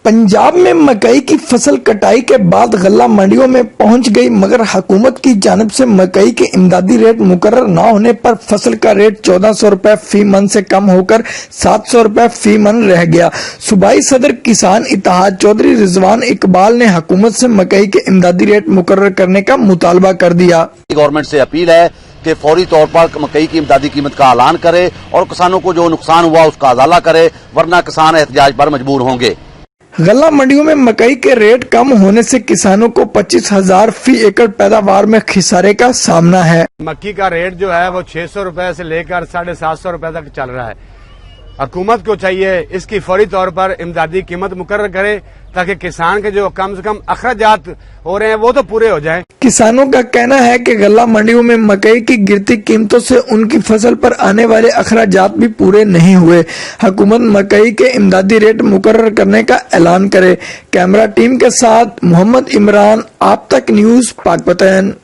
पंजाब में मकई की फसल कटाई के बाद गल्ला मंडियों में पहुंच गई, मगर हुकूमत की जानिब से मकई के इमदादी रेट मुकर्रर न होने पर फसल का रेट 1400 रुपए फी मन से कम होकर 700 रुपए फी मन रह गया। सूबाई सदर किसान इत्तेहाद चौधरी रिजवान इकबाल ने हुकूमत से मकई के इमदादी रेट मुकर्रर करने का मुतालबा कर दिया। गवर्नमेंट से अपील है कि फौरी तौर पर मकई की इमदादी कीमत का ऐलान करे और किसानों को जो नुकसान हुआ उसका अजाला करे, वरना किसान एहतजाज पर मजबूर होंगे। गल्ला मंडियों में मकई के रेट कम होने से किसानों को 25,000 फी एकड़ पैदावार में खिसारे का सामना है। मक्की का रेट जो है वो 600 रुपए से लेकर 750 रुपए तक चल रहा है। हुकूमत को चाहिए इसकी फौरी तौर पर इमदादी कीमत मुकर्रर करे ताकि किसान के जो कम से कम अखराजात हो रहे हैं वो तो पूरे हो जाएं। किसानों का कहना है कि गल्ला मंडियों में मकई की गिरती कीमतों से उनकी फसल पर आने वाले अखराजात भी पूरे नहीं हुए। हुकूमत मकई के इमदादी रेट मुकर्रर करने का ऐलान करे। कैमरा टीम के साथ मोहम्मद इमरान, आप तक न्यूज, पाकपतन।